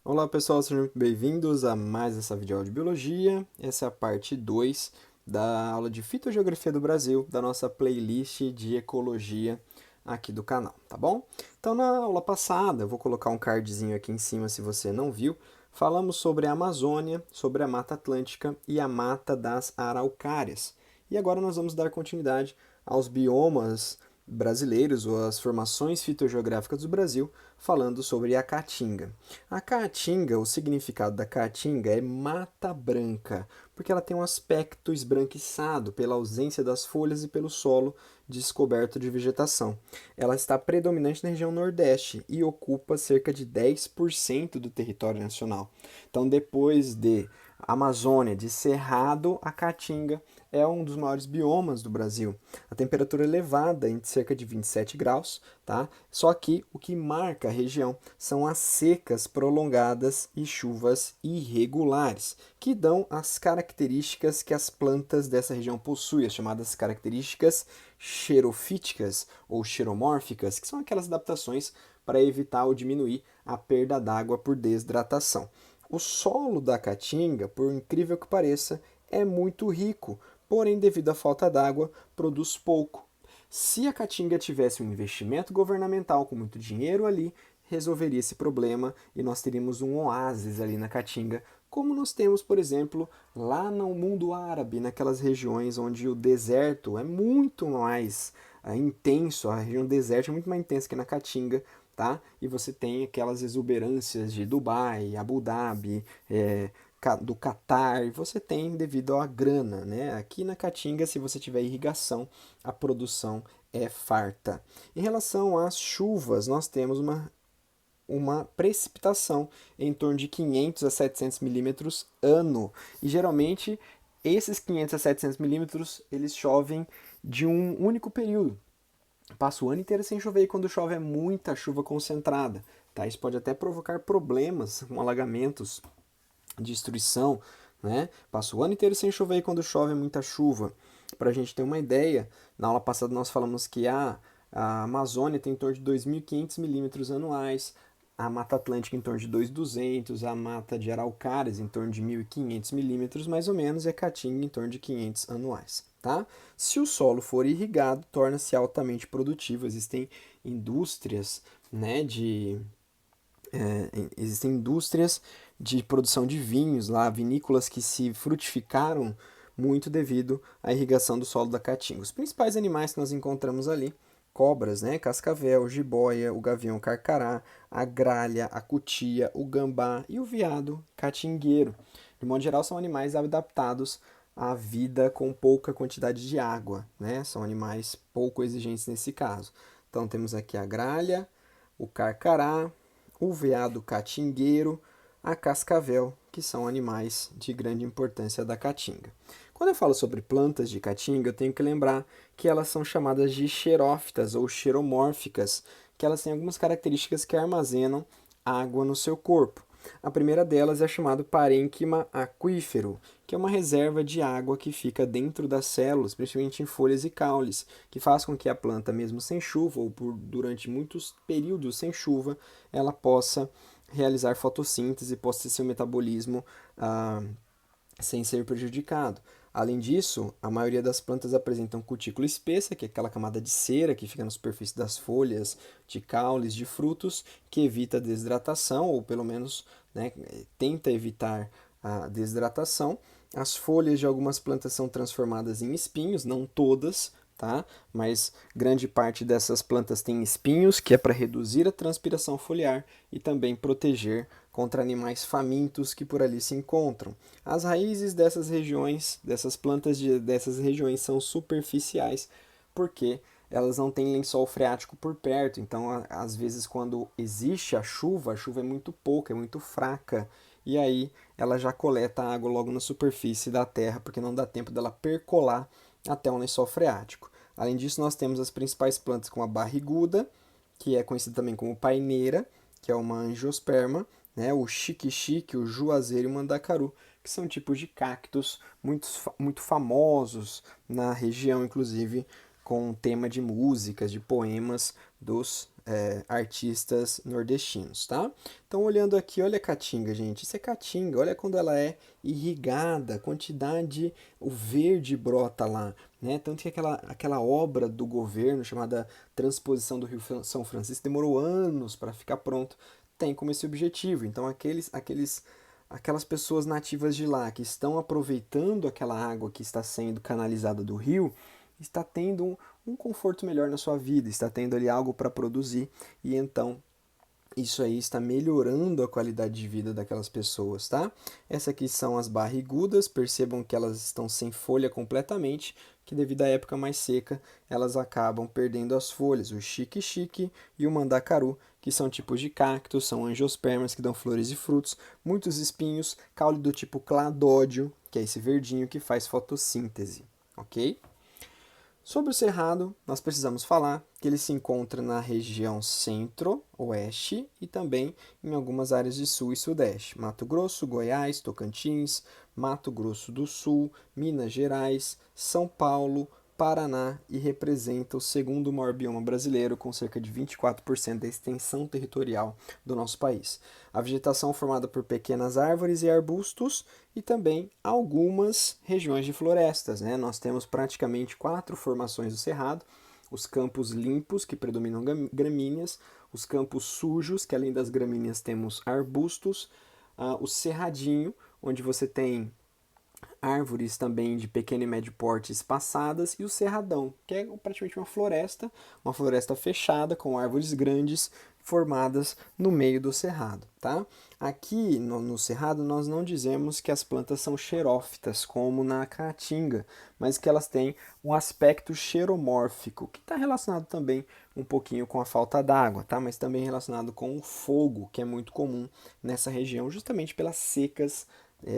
Olá pessoal, sejam muito bem-vindos a mais essa videoaula de Biologia. Essa é a parte 2 da aula de Fitogeografia do Brasil, da nossa playlist de Ecologia aqui do canal, tá bom? Então na aula passada, eu vou colocar um cardzinho aqui em cima se você não viu, falamos sobre a Amazônia, sobre a Mata Atlântica e a Mata das Araucárias. E agora nós vamos dar continuidade aos biomas brasileiros ou as formações fitogeográficas do Brasil, falando sobre a caatinga. A caatinga, o significado da caatinga é mata branca, porque ela tem um aspecto esbranquiçado pela ausência das folhas e pelo solo descoberto de vegetação. Ela está predominante na região Nordeste e ocupa cerca de 10% do território nacional. Então, depois de Amazônia, de Cerrado, a Caatinga é um dos maiores biomas do Brasil. A temperatura é elevada, em cerca de 27 graus, tá? Só que o que marca a região são as secas prolongadas e chuvas irregulares, que dão as características que as plantas dessa região possuem, as chamadas características xerofíticas ou xeromórficas, que são aquelas adaptações para evitar ou diminuir a perda d'água por desidratação. O solo da Caatinga, por incrível que pareça, é muito rico, porém, devido à falta d'água, produz pouco. Se a Caatinga tivesse um investimento governamental com muito dinheiro ali, resolveria esse problema e nós teríamos um oásis ali na Caatinga, como nós temos, por exemplo, lá no mundo árabe, naquelas regiões onde o deserto é muito mais intenso, a região deserta é muito mais intensa que na Caatinga, tá? E você tem aquelas exuberâncias de Dubai, Abu Dhabi, do Catar, você tem devido à grana, né? Aqui na Caatinga, se você tiver irrigação, a produção é farta. Em relação às chuvas, nós temos uma precipitação em torno de 500 a 700 milímetros ano. E geralmente esses 500 a 700 milímetros eles chovem de um único período. Passa o ano inteiro sem chover e quando chove é muita chuva concentrada. Tá? Isso pode até provocar problemas com alagamentos, destruição. Né? Passa o ano inteiro sem chover e quando chove é muita chuva. Para a gente ter uma ideia, na aula passada nós falamos que a Amazônia tem em torno de 2.500 milímetros anuais, a Mata Atlântica em torno de 2.200, a Mata de Araucárias em torno de 1.500 milímetros, mais ou menos, e a Caatinga em torno de 500 anuais. Tá? Se o solo for irrigado, torna-se altamente produtivo. Existem indústrias, né, existem indústrias de produção de vinhos lá, vinícolas que se frutificaram muito devido à irrigação do solo da Caatinga. Os principais animais que nós encontramos ali, cobras, né, cascavel, jiboia, o gavião carcará, a gralha, a cutia, o gambá e o veado catingueiro. De modo geral, são animais adaptados à vida com pouca quantidade de água, né? São animais pouco exigentes nesse caso. Então temos aqui a gralha, o carcará, o veado catingueiro, a cascavel, que são animais de grande importância da caatinga. Quando eu falo sobre plantas de caatinga, eu tenho que lembrar que elas são chamadas de xerófitas ou xeromórficas, que elas têm algumas características que armazenam água no seu corpo. A primeira delas é chamado parênquima aquífero, que é uma reserva de água que fica dentro das células, principalmente em folhas e caules, que faz com que a planta, mesmo sem chuva ou durante muitos períodos sem chuva, ela possa realizar fotossíntese e possa ter seu metabolismo sem ser prejudicado. Além disso, a maioria das plantas apresentam cutícula espessa, que é aquela camada de cera que fica na superfície das folhas, de caules, de frutos, que evita a desidratação, ou pelo menos, né, tenta evitar a desidratação. As folhas de algumas plantas são transformadas em espinhos, não todas, tá? Mas grande parte dessas plantas tem espinhos, que é para reduzir a transpiração foliar e também proteger contra animais famintos que por ali se encontram. As raízes dessas regiões, dessas plantas dessas regiões são superficiais, porque elas não têm lençol freático por perto, então às vezes quando existe a chuva é muito pouca, é muito fraca, e aí ela já coleta a água logo na superfície da terra, porque não dá tempo dela percolar até um lençol freático. Além disso, nós temos as principais plantas como a barriguda, que é conhecida também como paineira, que é uma angiosperma, né, o xique-xique, o juazeiro e o mandacaru, que são tipos de cactos muito famosos na região, inclusive com tema de músicas, de poemas dos artistas nordestinos, tá? Então, olhando aqui, olha a caatinga, gente. Isso é caatinga, olha quando ela é irrigada, a quantidade, o verde brota lá, né? Tanto que aquela obra do governo chamada Transposição do Rio São Francisco demorou anos para ficar pronto, tem como esse objetivo. Então, aquelas pessoas nativas de lá que estão aproveitando aquela água que está sendo canalizada do rio, está tendo um conforto melhor na sua vida, está tendo ali algo para produzir e então isso aí está melhorando a qualidade de vida daquelas pessoas, tá? Essas aqui são as barrigudas, percebam que elas estão sem folha completamente, que devido à época mais seca, elas acabam perdendo as folhas. O xique-xique e o mandacaru, que são tipos de cactos, são angiospermas que dão flores e frutos, muitos espinhos, caule do tipo cladódio, que é esse verdinho que faz fotossíntese, ok? Sobre o cerrado, nós precisamos falar que ele se encontra na região centro-oeste e também em algumas áreas de sul e sudeste. Mato Grosso, Goiás, Tocantins, Mato Grosso do Sul, Minas Gerais, São Paulo, Paraná e representa o segundo maior bioma brasileiro, com cerca de 24% da extensão territorial do nosso país. A vegetação é formada por pequenas árvores e arbustos e também algumas regiões de florestas, né? Nós temos praticamente 4 formações do cerrado: os campos limpos, que predominam gramíneas, os campos sujos, que além das gramíneas temos arbustos, o cerradinho, onde você tem árvores também de pequeno e médio porte espaçadas, e o cerradão, que é praticamente uma floresta fechada com árvores grandes formadas no meio do cerrado, tá? Aqui no cerrado nós não dizemos que as plantas são xerófitas, como na caatinga, mas que elas têm um aspecto xeromórfico, que está relacionado também um pouquinho com a falta d'água, tá? Mas também relacionado com o fogo, que é muito comum nessa região, justamente pelas secas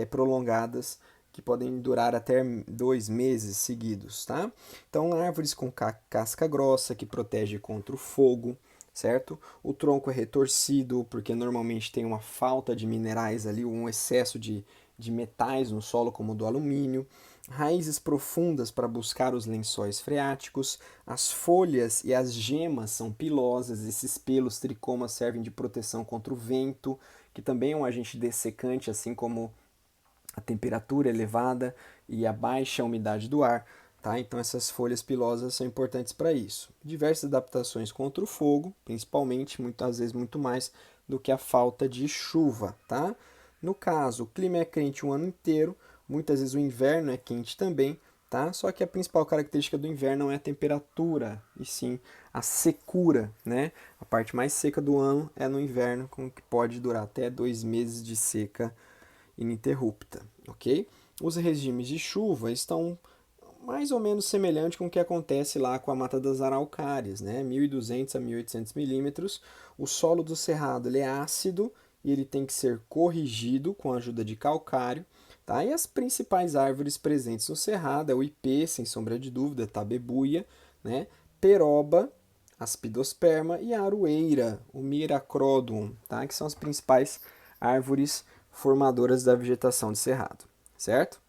prolongadas que podem durar até 2 meses seguidos, tá? Então, árvores com casca grossa que protege contra o fogo, certo? O tronco é retorcido porque normalmente tem uma falta de minerais ali, um excesso de metais no solo, como o do alumínio. Raízes profundas para buscar os lençóis freáticos. As folhas e as gemas são pilosas. Esses pelos tricomas servem de proteção contra o vento, que também é um agente dessecante, assim como a temperatura elevada e a baixa umidade do ar, tá? Então essas folhas pilosas são importantes para isso. Diversas adaptações contra o fogo, principalmente, muitas vezes muito mais do que a falta de chuva, tá? No caso, o clima é quente o ano inteiro, muitas vezes o inverno é quente também, tá? Só que a principal característica do inverno não é a temperatura, e sim a secura, né? A parte mais seca do ano é no inverno, com que pode durar até 2 meses de seca ininterrupta, ok? Os regimes de chuva estão mais ou menos semelhantes com o que acontece lá com a Mata das Araucárias, né? 1.200 a 1.800 milímetros. O solo do cerrado ele é ácido e ele tem que ser corrigido com a ajuda de calcário, tá? E as principais árvores presentes no cerrado é o ipê, sem sombra de dúvida, tabebuia, né? Peroba, aspidosperma e a aroeira, o miracrodum, tá? Que são as principais árvores formadoras da vegetação de cerrado, certo?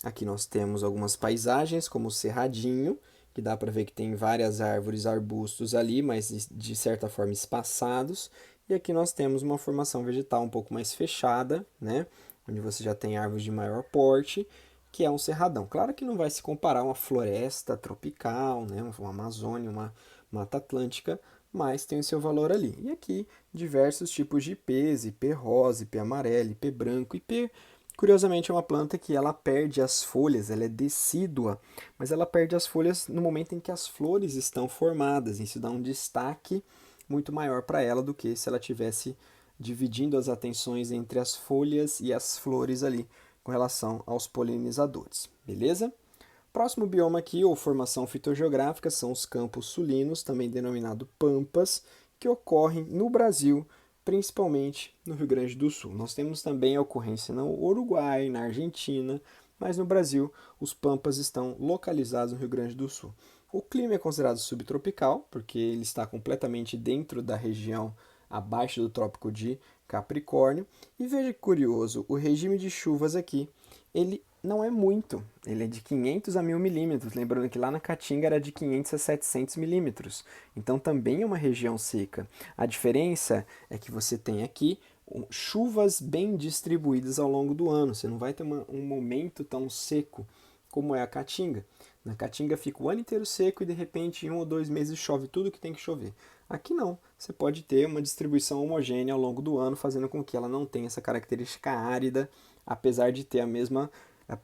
Aqui nós temos algumas paisagens, como o cerradinho, que dá para ver que tem várias árvores, arbustos ali, mas de certa forma espaçados. E aqui nós temos uma formação vegetal um pouco mais fechada, né? Onde você já tem árvores de maior porte, que é um cerradão. Claro que não vai se comparar a uma floresta tropical, né? Uma Amazônia, uma Mata Atlântica, mas tem o seu valor ali. E aqui, diversos tipos de ipês, ipê rosa, ipê amarelo, ipê branco. Ipê, curiosamente, é uma planta que ela perde as folhas, ela é decídua, mas ela perde as folhas no momento em que as flores estão formadas. Isso dá um destaque muito maior para ela do que se ela tivesse dividindo as atenções entre as folhas e as flores ali com relação aos polinizadores, beleza? Próximo bioma aqui, ou formação fitogeográfica, são os campos sulinos, também denominado pampas, que ocorrem no Brasil, principalmente no Rio Grande do Sul. Nós temos também a ocorrência no Uruguai, na Argentina, mas no Brasil os pampas estão localizados no Rio Grande do Sul. O clima é considerado subtropical, porque ele está completamente dentro da região abaixo do Trópico de Capricórnio. E veja que curioso, o regime de chuvas aqui, ele não é muito, ele é de 500 a 1000 milímetros, lembrando que lá na Caatinga era de 500 a 700 milímetros, então também é uma região seca. A diferença é que você tem aqui chuvas bem distribuídas ao longo do ano, você não vai ter um momento tão seco como é a Caatinga. Na Caatinga fica o ano inteiro seco e de repente em 1 ou 2 meses chove tudo que tem que chover. Aqui não, você pode ter uma distribuição homogênea ao longo do ano, fazendo com que ela não tenha essa característica árida, apesar de ter a mesma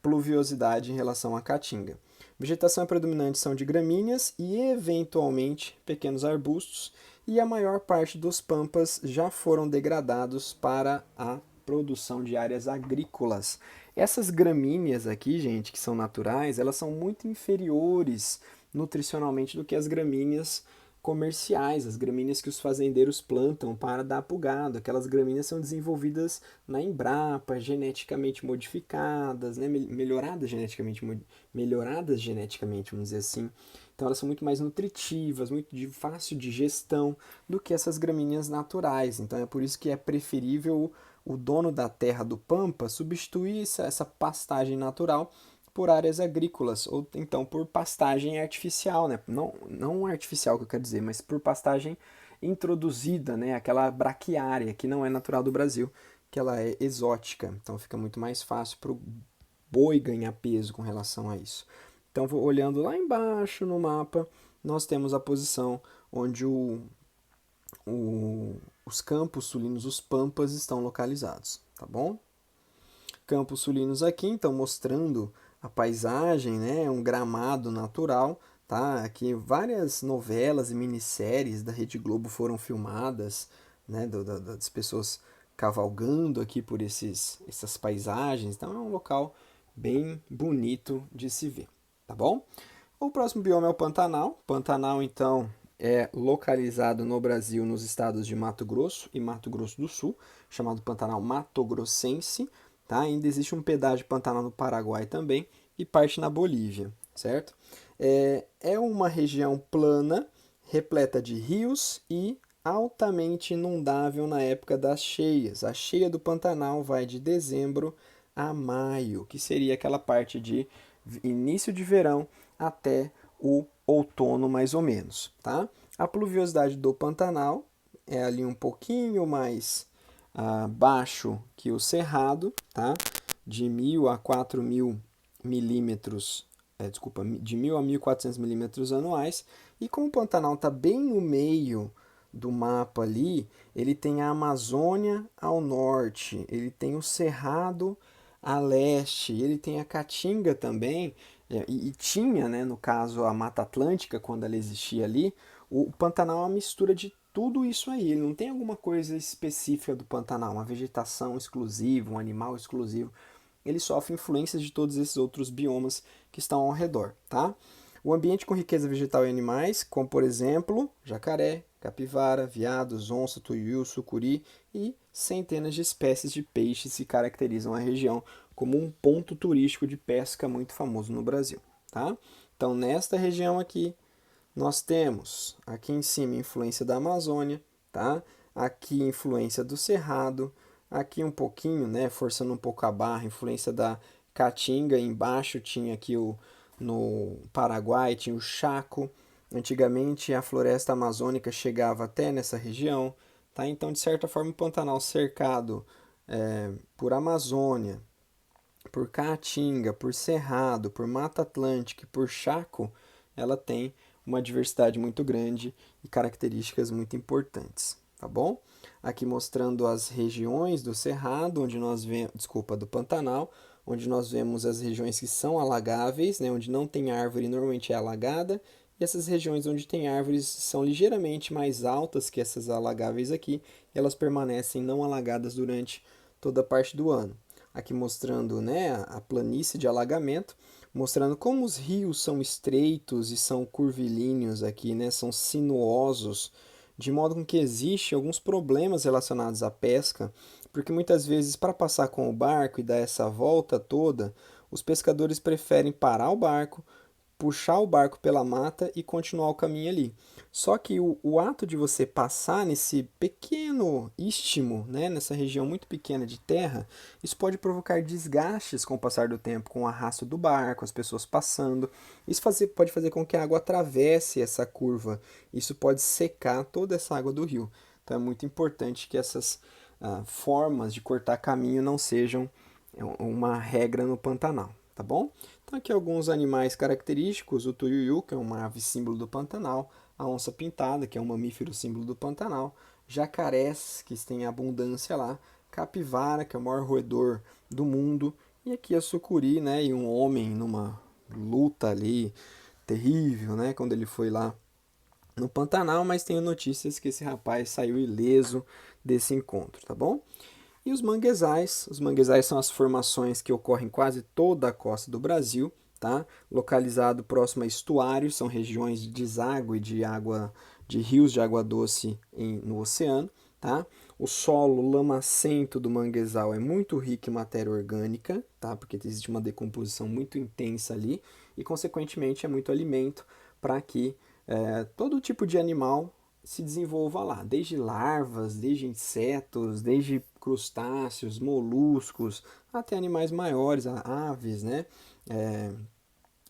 pluviosidade em relação à Caatinga. Vegetação predominante são de gramíneas e eventualmente pequenos arbustos, e a maior parte dos pampas já foram degradados para a produção de áreas agrícolas. Essas gramíneas aqui, gente, que são naturais, elas são muito inferiores nutricionalmente do que as gramíneas comerciais, as gramíneas que os fazendeiros plantam para dar para o gado. Aquelas gramíneas são desenvolvidas na Embrapa, geneticamente modificadas, né? melhoradas geneticamente, vamos dizer assim. Então elas são muito mais nutritivas, muito fácil de gestão do que essas gramíneas naturais. Então é por isso que é preferível o dono da terra do Pampa substituir essa pastagem natural por áreas agrícolas, ou então por pastagem artificial, né? Não artificial que eu quero dizer, mas por pastagem introduzida, né? Aquela braquiária, que não é natural do Brasil, que ela é exótica. Então fica muito mais fácil para o boi ganhar peso com relação a isso. Então, olhando lá embaixo no mapa, nós temos a posição onde os campos sulinos, os pampas, estão localizados, tá bom? Campos sulinos aqui, então, mostrando a paisagem, né? Um gramado natural, tá? Aqui várias novelas e minisséries da Rede Globo foram filmadas, né? Das pessoas cavalgando aqui por essas paisagens. Então, é um local bem bonito de se ver, tá bom? O próximo bioma é o Pantanal. Pantanal, então, é localizado no Brasil, nos estados de Mato Grosso e Mato Grosso do Sul, chamado Pantanal Mato-Grossense. Tá? Ainda existe um pedaço de Pantanal no Paraguai também e parte na Bolívia, certo? É uma região plana, repleta de rios e altamente inundável na época das cheias. A cheia do Pantanal vai de dezembro a maio, que seria aquela parte de início de verão até o outono, mais ou menos, tá? A pluviosidade do Pantanal é ali um pouquinho mais abaixo que o Cerrado, tá? De 1.000 a 4.000 milímetros, de 1.000 a 1.400 milímetros anuais. E como o Pantanal está bem no meio do mapa ali, ele tem a Amazônia ao norte, ele tem o Cerrado a leste, ele tem a Caatinga também, e tinha, né, no caso, a Mata Atlântica, quando ela existia ali. O Pantanal é uma mistura de tudo isso aí, ele não tem alguma coisa específica do Pantanal, uma vegetação exclusiva, um animal exclusivo. Ele sofre influências de todos esses outros biomas que estão ao redor, tá? O ambiente com riqueza vegetal e animais, como por exemplo, jacaré, capivara, veados, onça, tuiuiu, sucuri e centenas de espécies de peixes que caracterizam a região como um ponto turístico de pesca muito famoso no Brasil, tá? Então, nesta região aqui, nós temos aqui em cima influência da Amazônia, tá? Aqui influência do Cerrado, aqui um pouquinho, né, forçando um pouco a barra, influência da Caatinga, embaixo tinha aqui no Paraguai, tinha o Chaco. Antigamente a floresta amazônica chegava até nessa região, tá? Então, de certa forma, o Pantanal cercado por Amazônia, por Caatinga, por Cerrado, por Mata Atlântica e por Chaco, ela tem uma diversidade muito grande e características muito importantes, tá bom? Aqui mostrando as regiões do Cerrado, onde nós vemos, do Pantanal, onde nós vemos as regiões que são alagáveis, né, onde não tem árvore, normalmente é alagada, e essas regiões onde tem árvores são ligeiramente mais altas que essas alagáveis aqui, e elas permanecem não alagadas durante toda a parte do ano. Aqui mostrando, né, a planície de alagamento, mostrando como os rios são estreitos e são curvilíneos aqui, né, são sinuosos, de modo com que existe alguns problemas relacionados à pesca, porque muitas vezes para passar com o barco e dar essa volta toda, os pescadores preferem parar o barco, puxar o barco pela mata e continuar o caminho ali. Só que o ato de você passar nesse pequeno istmo, né, nessa região muito pequena de terra, isso pode provocar desgastes com o passar do tempo, com o arrasto do barco, as pessoas passando. Isso pode fazer com que a água atravesse essa curva. Isso pode secar toda essa água do rio. Então é muito importante que essas formas de cortar caminho não sejam uma regra no Pantanal, tá bom? Então aqui alguns animais característicos, o tuiuiu, que é uma ave símbolo do Pantanal, a onça pintada, que é um mamífero símbolo do Pantanal, jacarés, que tem abundância lá, capivara, que é o maior roedor do mundo, e aqui a sucuri, né, e um homem numa luta ali terrível, né, quando ele foi lá no Pantanal, mas tenho notícias que esse rapaz saiu ileso desse encontro, tá bom? E os manguezais são as formações que ocorrem em quase toda a costa do Brasil, tá? Localizado próximo a estuários, são regiões de deságue de água, de rios de água doce no oceano, tá? O solo lamacento do manguezal é muito rico em matéria orgânica, tá? Porque existe uma decomposição muito intensa ali e, consequentemente, é muito alimento para que todo tipo de animal se desenvolva lá, desde larvas, desde insetos, desde crustáceos, moluscos, até animais maiores, aves, né?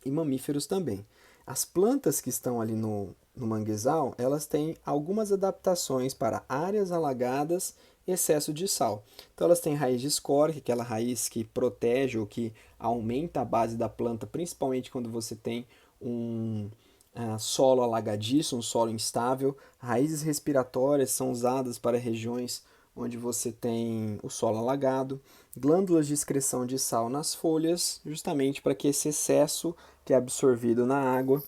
E mamíferos também. As plantas que estão ali no manguezal, elas têm algumas adaptações para áreas alagadas, excesso de sal. Então elas têm raiz de escora, que é aquela raiz que protege ou que aumenta a base da planta, principalmente quando você tem um solo alagadiço, um solo instável. Raízes respiratórias são usadas para regiões onde você tem o solo alagado. Glândulas de excreção de sal nas folhas, justamente para que esse excesso que é absorvido na água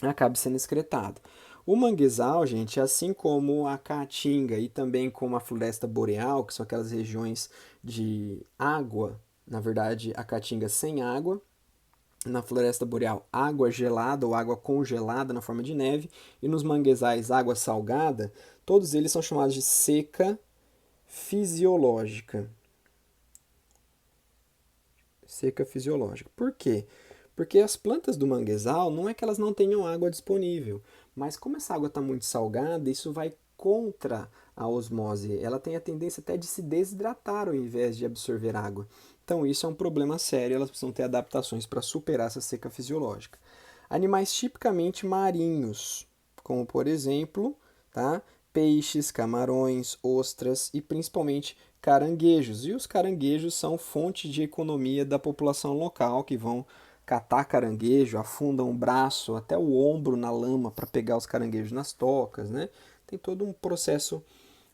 acabe sendo excretado. O manguezal, gente, assim como a caatinga e também como a floresta boreal, que são aquelas regiões de água, na verdade, a caatinga sem água, na floresta boreal água gelada ou água congelada na forma de neve, e nos manguezais água salgada, todos eles são chamados de seca fisiológica. Seca fisiológica. Por quê? Porque as plantas do manguezal não é que elas não tenham água disponível, mas como essa água está muito salgada, isso vai contra a osmose. Ela tem a tendência até de se desidratar ao invés de absorver água. Então isso é um problema sério, elas precisam ter adaptações para superar essa seca fisiológica. Animais tipicamente marinhos, como por exemplo, tá? Peixes, camarões, ostras e principalmente caranguejos. E os caranguejos são fonte de economia da população local, que vão catar caranguejo, afundam o braço até o ombro na lama para pegar os caranguejos nas tocas, né? Tem todo um processo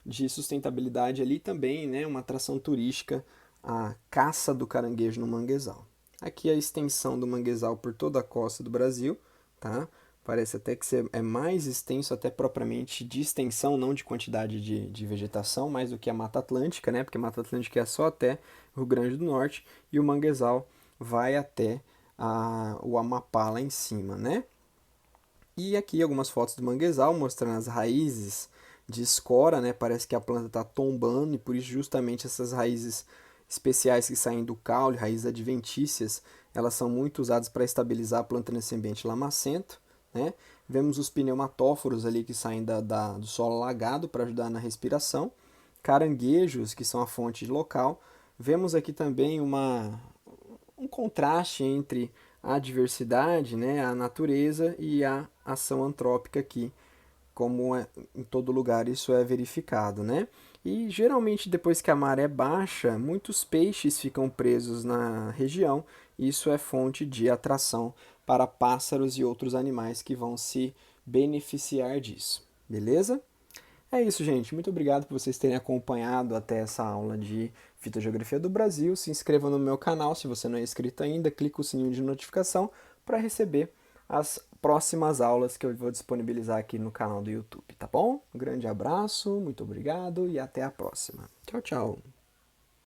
de sustentabilidade ali também, né? Uma atração turística, a caça do caranguejo no manguezal. Aqui a extensão do manguezal por toda a costa do Brasil, tá? Parece até que é mais extenso, até propriamente de extensão, não de quantidade de vegetação, mais do que a Mata Atlântica, né? Porque a Mata Atlântica é só até o Rio Grande do Norte e o manguezal vai até o Amapá lá em cima, né? E aqui algumas fotos do manguezal mostrando as raízes de escora, né? Parece que a planta está tombando e por isso justamente essas raízes especiais que saem do caule, raízes adventícias, elas são muito usadas para estabilizar a planta nesse ambiente lamacento, né? Vemos os pneumatóforos ali que saem do solo alagado para ajudar na respiração, caranguejos que são a fonte local. Vemos aqui também um contraste entre a diversidade, né, a natureza e a ação antrópica aqui, como em todo lugar isso é verificado, né? E geralmente depois que a maré baixa, muitos peixes ficam presos na região, e isso é fonte de atração para pássaros e outros animais que vão se beneficiar disso. Beleza? É isso, gente. Muito obrigado por vocês terem acompanhado até essa aula de Fitogeografia do Brasil. Se inscreva no meu canal se você não é inscrito ainda. Clique o sininho de notificação para receber as próximas aulas que eu vou disponibilizar aqui no canal do YouTube, tá bom? Um grande abraço, muito obrigado e até a próxima. Tchau, tchau.